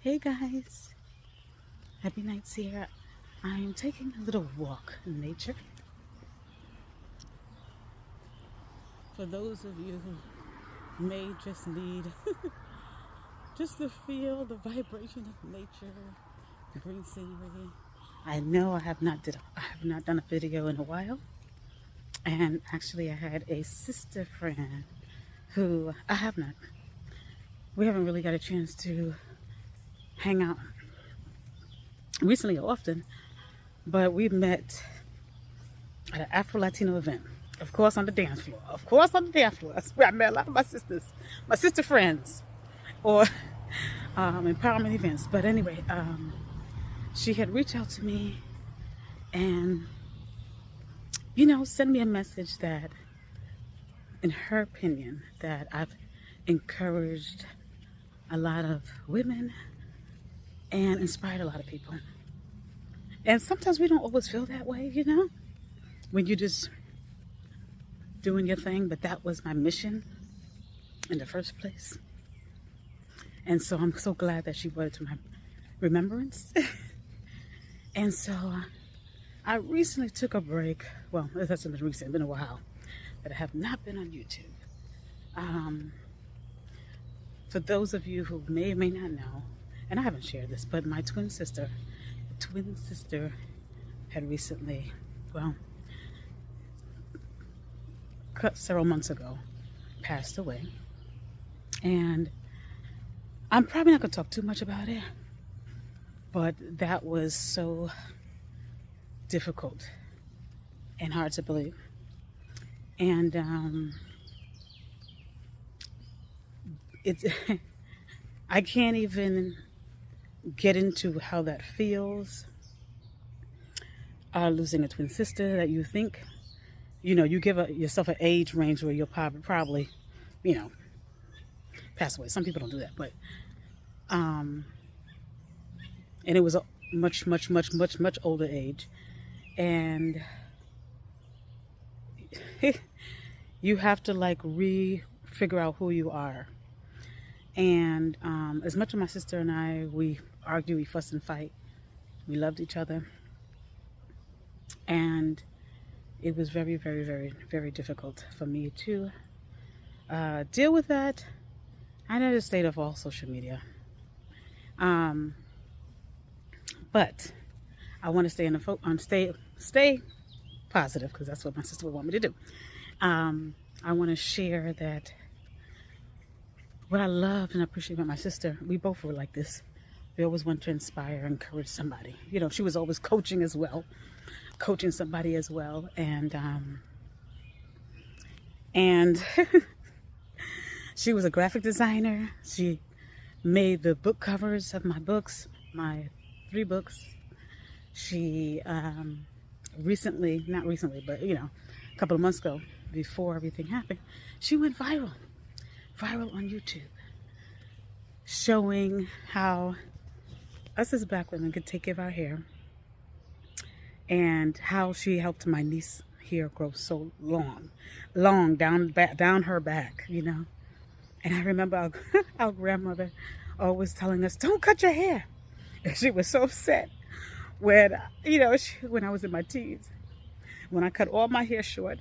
Hey guys, happy nights here. I'm taking a little walk in nature. For those of you who may just need just to feel the vibration of nature, green scenery. I know I have not done a video in a while, and actually I had a sister friend who we haven't really got a chance to hang out recently or often, but we met at an Afro-Latino event. Of course, on the dance floor. That's where I met a lot of my sister friends, or empowerment events. But anyway, she had reached out to me and, sent me a message that, in her opinion, that I've encouraged a lot of women and inspired a lot of people. And sometimes we don't always feel that way, when you're just doing your thing, but that was my mission in the first place. And so I'm so glad that she brought it to my remembrance. And so I recently took a break. Well, it hasn't been recent, it's been a while, but I have not been on YouTube. For those of you who may or may not know, and I haven't shared this, but my twin sister had recently, several months ago, passed away. And I'm probably not going to talk too much about it, but that was so difficult and hard to believe. And it's I can't even get into how that feels, losing a twin sister that you think, you give yourself an age range where you'll probably, pass away. Some people don't do that, but, and it was a much older age. And you have to figure out who you are. And as much as my sister and I, we argue, we fuss and fight, we loved each other. And it was very, very, very, very difficult for me to deal with that. I know the state of all social media. But I want to stay positive, because that's what my sister would want me to do. I want to share that what I love and appreciate about my sister, we both were like this. We always want to inspire, encourage somebody. She was always coaching somebody as well. And she was a graphic designer. She made the book covers of my books, my 3 books. She not recently, but a couple of months ago, before everything happened, she went viral on YouTube, showing how us as Black women could take care of our hair, and how she helped my niece hair grow so long down her back, And I remember our grandmother always telling us, "Don't cut your hair." And she was so upset when, when I was in my teens, when I cut all my hair short.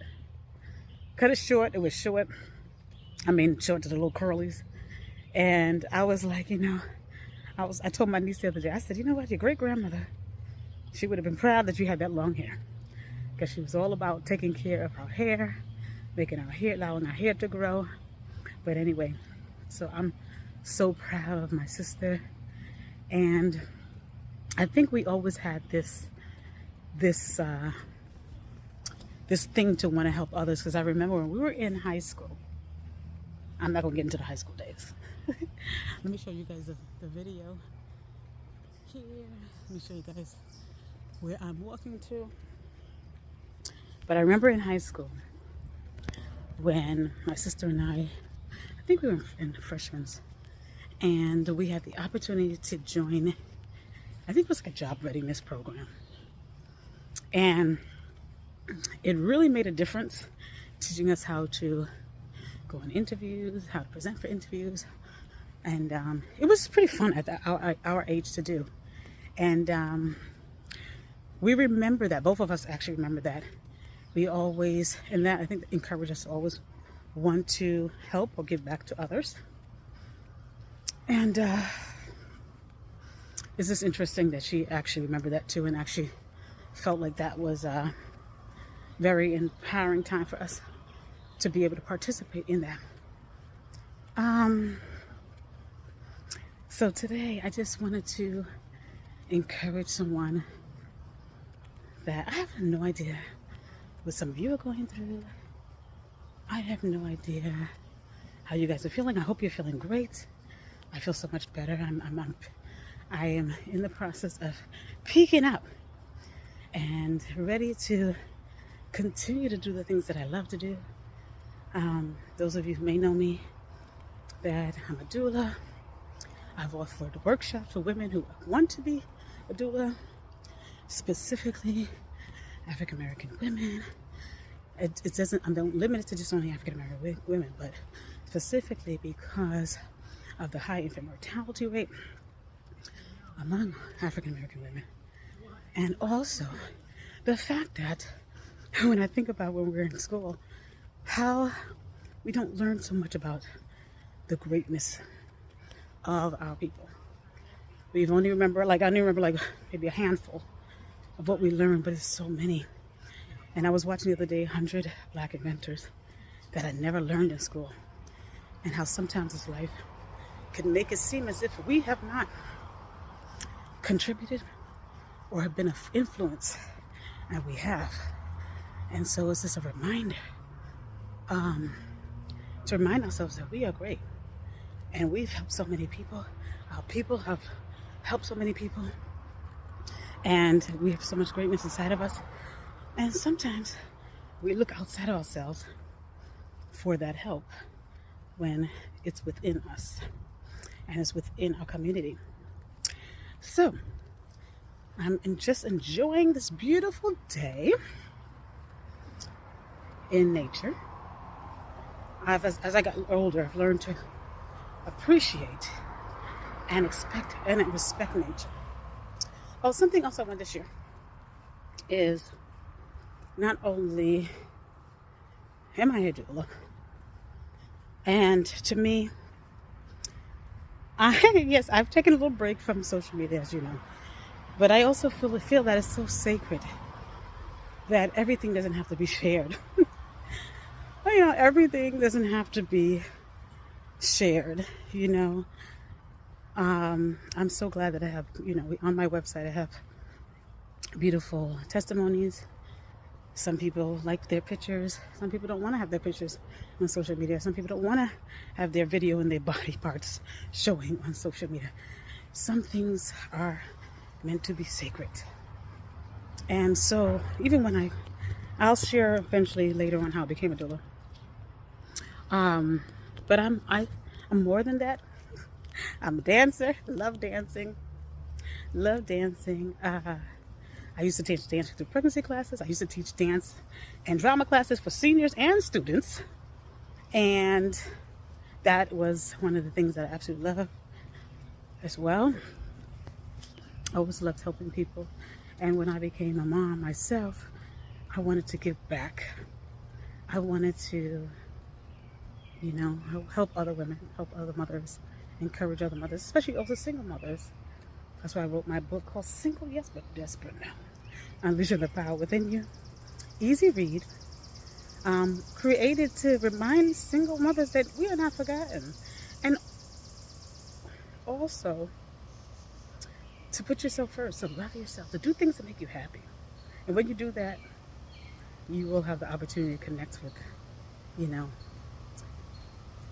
Cut it short. It was short. Short to the little curlies. And I was like, I told my niece the other day, I said, what, your great grandmother, she would have been proud that you had that long hair, because she was all about taking care of our hair, allowing our hair to grow. But anyway, so I'm so proud of my sister. And I think we always had this thing to want to help others, because I remember when we were in high school. I'm not going to get into the high school days. Let me show you guys the video here. Let me show you guys where I'm walking to. But I remember in high school when my sister and I think we were in freshmen, and we had the opportunity to join, I think it was like a job readiness program. And it really made a difference, teaching us how to go on interviews, how to present for interviews, And it was pretty fun at our age to do. And we remember that. Both of us actually remember that. We always, and that I think encouraged us to always want to help or give back to others. And it's just interesting that she actually remembered that too, and actually felt like that was a very empowering time for us to be able to participate in that. So today I just wanted to encourage someone that I have no idea what some of you are going through. I have no idea how you guys are feeling. I hope you're feeling great. I feel so much better. I am in the process of peaking out and ready to continue to do the things that I love to do. Those of you who may know me, that I'm a doula. I've offered workshops for women who want to be a doula, specifically African American women. It doesn't, I'm not limited to just only African American women, but specifically because of the high infant mortality rate among African American women. And also the fact that when I think about when we're in school, how we don't learn so much about the greatness of our people. We've only remember, I only remember maybe a handful of what we learned, but it's so many. And I was watching the other day 100 Black inventors that I never learned in school, and how sometimes this life can make it seem as if we have not contributed or have been of influence, and we have. And so it's just a reminder to remind ourselves that we are great, and we've helped so many people. Our people have helped so many people, and we have so much greatness inside of us. And sometimes we look outside of ourselves for that help when it's within us and it's within our community. So I'm just enjoying this beautiful day in nature. As I got older, I've learned to appreciate and expect and respect nature. Oh, something else I wanted to share is not only am I a doula, and to me, yes, I've taken a little break from social media, as you know, but I also feel that it's so sacred that everything doesn't have to be shared. Everything doesn't have to be shared, I'm so glad that I have, on my website I have beautiful testimonies. Some people like their pictures. Some people don't want to have their pictures on social media. Some people don't want to have their video and their body parts showing on social media. Some things are meant to be sacred. And so even when I'll share eventually later on how I became a doula. But I'm more than that. I'm a dancer. Love dancing. I used to teach dance through pregnancy classes. I used to teach dance and drama classes for seniors and students. And that was one of the things that I absolutely love as well. I always loved helping people. And when I became a mom myself, I wanted to give back. I wanted to, help other women, help other mothers, encourage other mothers, especially also single mothers. That's why I wrote my book called Single Yes But Desperate Now. Unleashing the Power Within You. Easy read. Created to remind single mothers that we are not forgotten. And also to put yourself first, to love yourself, to do things that make you happy. And when you do that, you will have the opportunity to connect with,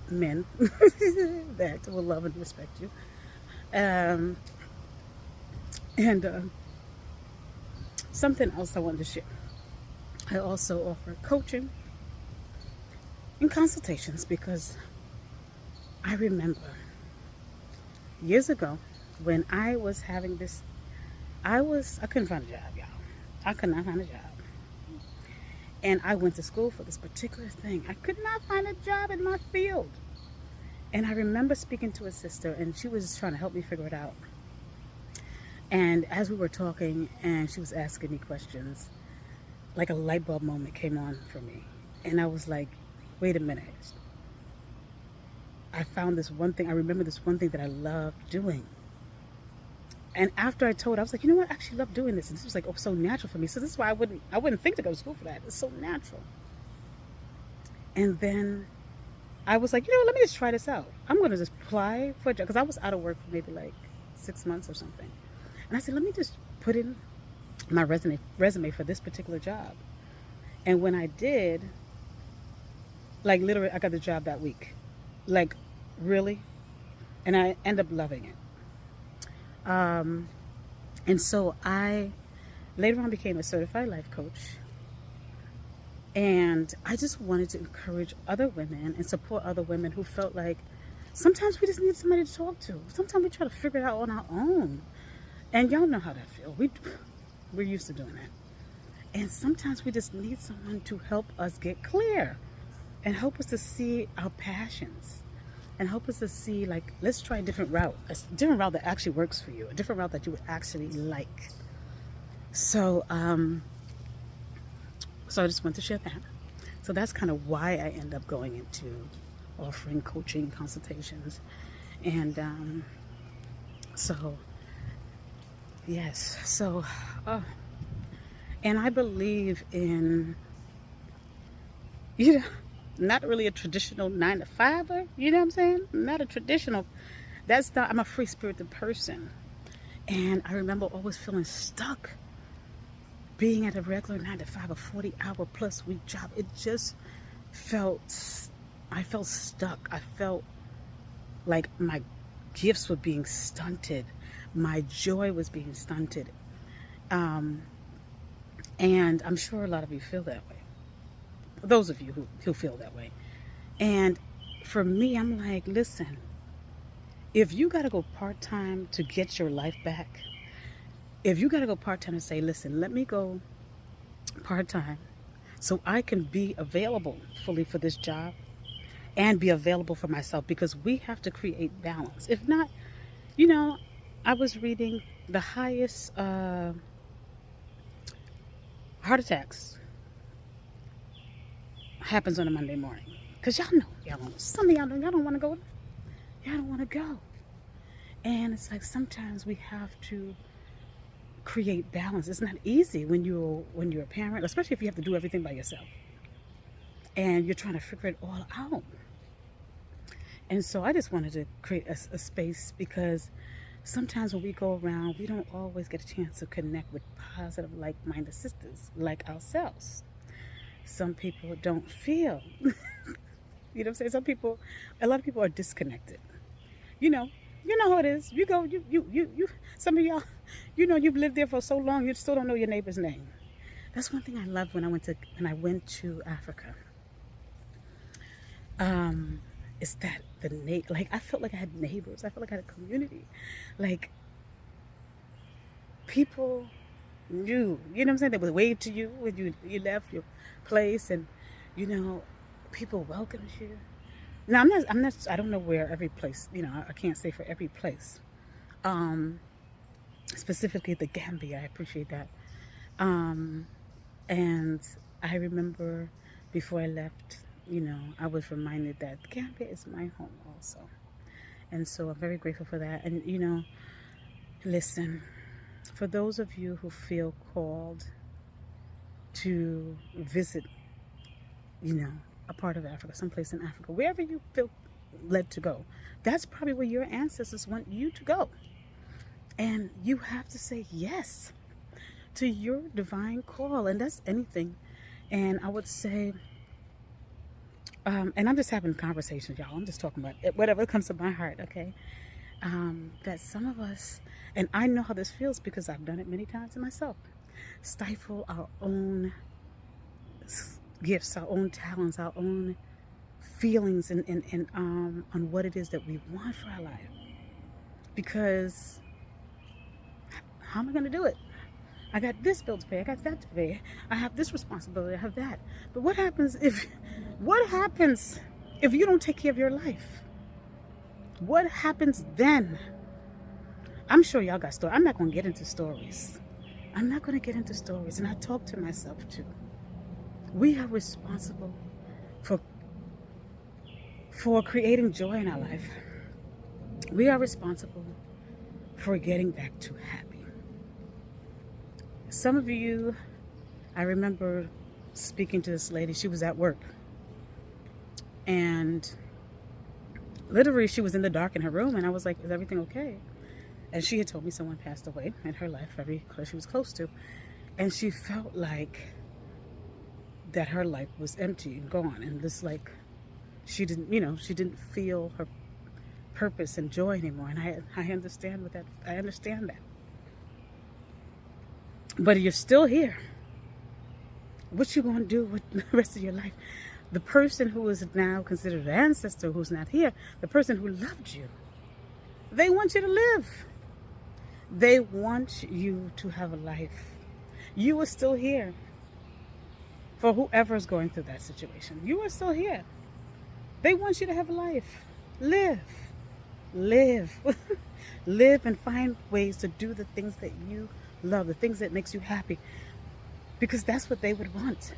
men that will love and respect you. And something else I wanted to share. I also offer coaching and consultations because I remember years ago when I was having this, I couldn't find a job, y'all. I could not find a job. And I went to school for this particular thing. I could not find a job in my field. And I remember speaking to a sister, and she was trying to help me figure it out. And as we were talking, and she was asking me questions, like a light bulb moment came on for me. And I was like, wait a minute. I found this one thing. I remember this one thing that I loved doing. And after I told her, I was like, you know what? I actually love doing this. And this was like, oh, so natural for me. So this is why I wouldn't think to go to school for that. It's so natural. And then I was like, you know, let me just try this out. I'm going to just apply for a job. Because I was out of work for maybe like 6 months or something. And I said, let me just put in my resume for this particular job. And when I did, like literally, I got the job that week. Like, really? And I ended up loving it. And so I later on became a certified life coach. And I just wanted to encourage other women and support other women who felt like sometimes we just need somebody to talk to. Sometimes we try to figure it out on our own. And y'all know how that feels. We're used to doing that. And sometimes we just need someone to help us get clear and help us to see our passions and help us to see, like, let's try a different route that actually works for you, a different route that you would actually like. So, so I just want to share that. So that's kind of why I end up going into offering coaching consultations. And so, yes. So, and I believe in, you know, not really a traditional 9-to-5er, you know what I'm saying? Not a traditional, I'm a free-spirited person. And I remember always feeling stuck being at a regular 9-to-5, a 40-hour plus week job. It just I felt stuck. I felt like my gifts were being stunted. My joy was being stunted. And I'm sure a lot of you feel that way. Those of you who feel that way. And for me, I'm like, listen, if you got to go part-time to get your life back, if you got to go part-time and say, listen, let me go part-time so I can be available fully for this job and be available for myself, because we have to create balance. If not, you know, I was reading the highest heart attacks happens on a Monday morning. Because some of y'all don't want to go. Y'all don't want to go. And it's like sometimes we have to create balance. It's not easy when you're a parent, especially if you have to do everything by yourself. And you're trying to figure it all out. And so I just wanted to create a space, because sometimes when we go around, we don't always get a chance to connect with positive, like-minded sisters like ourselves. Some people don't feel, you know what I'm saying? A lot of people are disconnected. You know how it is. You go, some of y'all, you've lived there for so long, you still don't know your neighbor's name. That's one thing I loved when I went to Africa. It's that I felt like I had neighbors. I felt like I had a community. Like, people knew, you know what I'm saying? They would wave to you when you left your place, and people welcomed you. Now I don't know where every place, I can't say for every place. Specifically the Gambia, I appreciate that. And I remember before I left, I was reminded that Gambia is my home also. And so I'm very grateful for that. And listen, for those of you who feel called to visit, a part of Africa, someplace in Africa, wherever you feel led to go, that's probably where your ancestors want you to go. And you have to say yes to your divine call, and that's anything. And I would say, and I'm just having conversations, y'all. I'm just talking about it, whatever comes to my heart, okay? That some of us, and I know how this feels because I've done it many times to myself, stifle our own gifts, our own talents, our own feelings, and on what it is that we want for our life. Because how am I going to do it? I got this bill to pay, I got that to pay, I have this responsibility, I have that. But what happens if you don't take care of your life? What happens then? I'm sure y'all got stories. I'm not going to get into stories. I'm not going to get into stories. And I talk to myself too. We are responsible for creating joy in our life. We are responsible for getting back to happy. Some of you, I remember speaking to this lady. She was at work. And literally, she was in the dark in her room. And I was like, is everything okay? And she had told me someone passed away in her life, very close, she was close to. And she felt like that her life was empty and gone. And this, like, she didn't feel her purpose and joy anymore. And I understand with that. I understand that. But you're still here. What you gonna do with the rest of your life? The person who is now considered an ancestor, who's not here, the person who loved you, they want you to live. They want you to have a life. You are still here. For whoever is going through that situation, you are still here. They want you to have a life. Live. Live. Live and find ways to do the things that you love, the things that makes you happy. Because that's what they would want.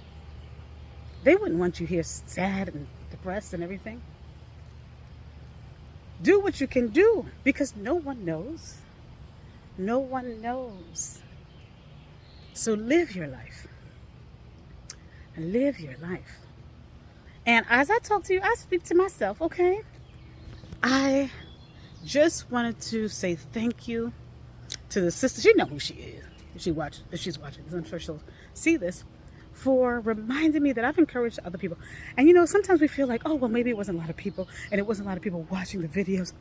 They wouldn't want you here sad and depressed and everything. Do what you can do, because no one knows. No one knows. So live your life. Live your life. And as I talk to you, I speak to myself, okay? I just wanted to say thank you to the sister. She knows who she is. If she's watching this, I'm sure she'll see this, for reminding me that I've encouraged other people. And sometimes we feel like, oh, well, maybe it wasn't a lot of people, and it wasn't a lot of people watching the videos.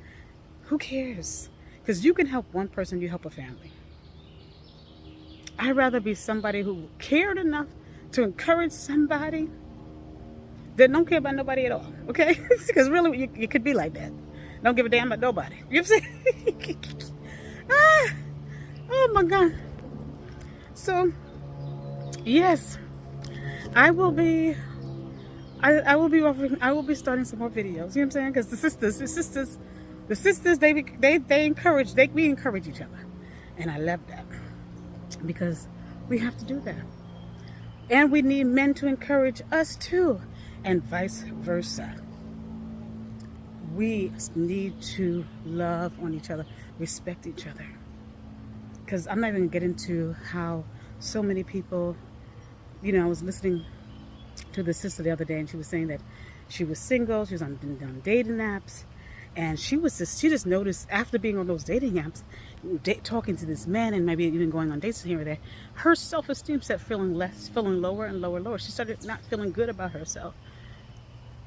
Who cares? Because you can help one person, you help a family. I'd rather be somebody who cared enough to encourage somebody that don't care about nobody at all, okay? Because really, you could be like that. Don't give a damn about nobody. You know what I'm saying? Oh my God. So, yes, I will be starting some more videos. You know what I'm saying? Because we encourage each other, and I love that, because we have to do that, and we need men to encourage us too, and vice versa. We need to love on each other, respect each other. Because I'm not even going to get into how so many people, I was listening to the sister the other day, and she was saying that she was single, she was on dating apps, and she just noticed after being on those dating apps, talking to this man, and maybe even going on dates here or there, her self-esteem started feeling lower and lower. She started not feeling good about herself.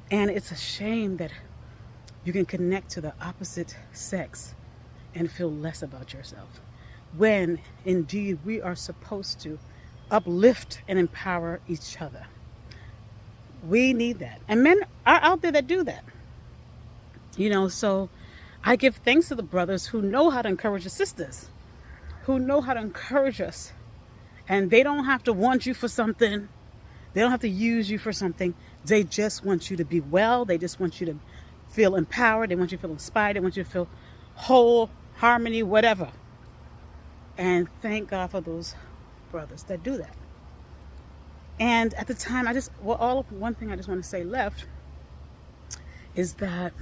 And it's a shame that you can connect to the opposite sex and feel less about yourself, when indeed we are supposed to uplift and empower each other. We need that. And men are out there that do that. So I give thanks to the brothers who know how to encourage the sisters, who know how to encourage us. And they don't have to want you for something. They don't have to use you for something. They just want you to be well. They just want you to feel empowered. They want you to feel inspired. They want you to feel whole, harmony, whatever. And thank God for those brothers that do that. And at the time, one thing I just want to say left is that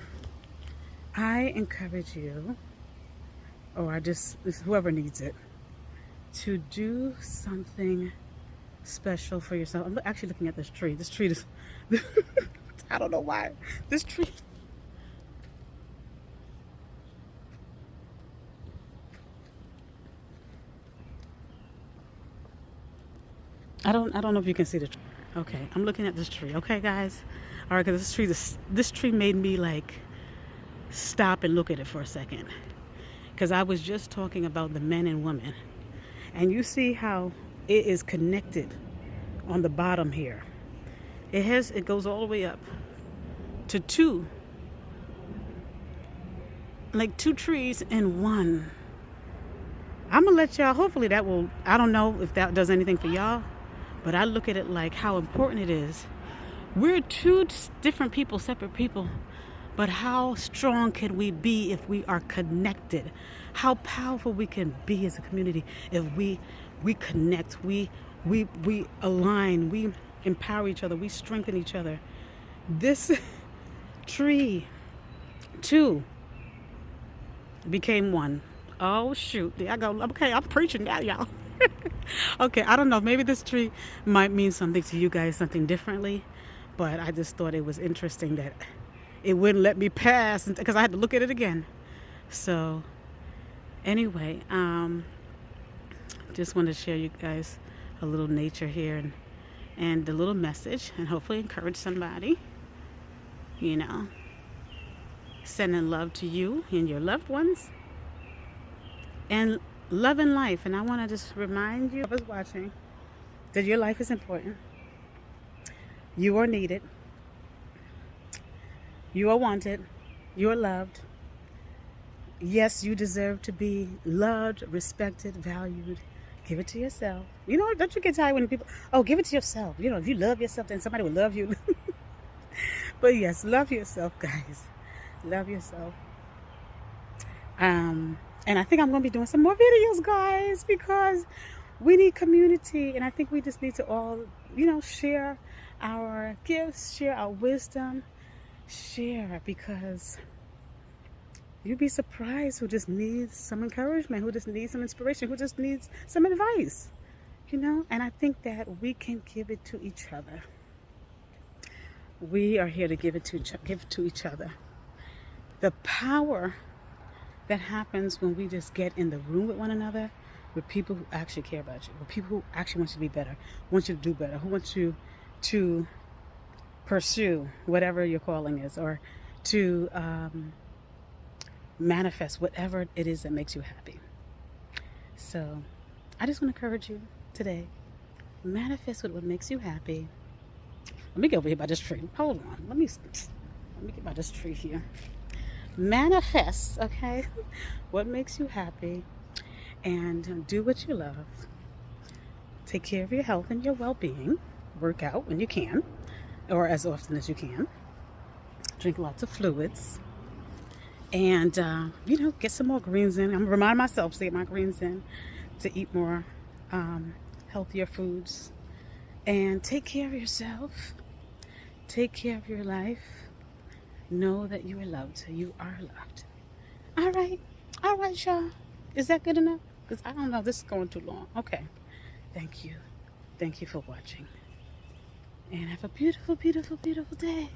I encourage you, or whoever needs it, to do something special for yourself. I'm actually looking at this tree. This tree is, I don't know why. This tree. I don't know if you can see the tree. Okay, I'm looking at this tree. Okay, guys. All right, because this tree made me like stop and look at it for a second, because I was just talking about the men and women, and you see how it is connected on the bottom here. It goes all the way up to two trees in one. I'm gonna let y'all, hopefully that will, I don't know if that does anything for y'all, but I look at it like how important it is. We're two different people, separate people, But how strong can we be if we are connected? How powerful we can be as a community if we connect, we align, we empower each other, we strengthen each other. This tree, two, became one. Oh shoot, there I go. Okay, I'm preaching now, y'all. Okay, I don't know, maybe this tree might mean something to you guys, something differently, but I just thought it was interesting that it wouldn't let me pass because I had to look at it again. So anyway, just wanted to share you guys a little nature here and a little message, and hopefully encourage somebody, you know, sending love to you and your loved ones, and love in life. And I want to just remind you, whoever's watching, that your life is important. You are needed. You are wanted. You are loved. Yes, you deserve to be loved, respected, valued. Give it to yourself. You know, don't you get tired when people, oh, give it to yourself. You know, if you love yourself, then somebody will love you. But yes, love yourself, guys. Love yourself. And I think I'm going to be doing some more videos, guys, because we need community. And I think we just need to all, you know, share our gifts, share our wisdom, share, because you'd be surprised who just needs some encouragement, who just needs some inspiration, who just needs some advice, you know. And I think that we can give it to each other. We are here to give it to each other. The power that happens when we just get in the room with one another, with people who actually care about you, with people who actually want you to be better, want you to do better, who want you to pursue whatever your calling is, or to manifest whatever it is that makes you happy. So I just want to encourage you today, manifest what makes you happy. Let me get over here by this tree. Hold on. Let me get by this tree here. Manifest, okay, what makes you happy, and do what you love. Take care of your health and your well-being. Work out when you can, or as often as you can. Drink lots of fluids, and you know, get some more greens in. I'm reminding myself to get my greens in, to eat more healthier foods, and take care of yourself. Take care of your life. Know that you are loved. You are loved. All right, y'all. Is that good enough? Because I don't know, this is going too long. Okay. Thank you for watching, and have a beautiful, beautiful, beautiful day.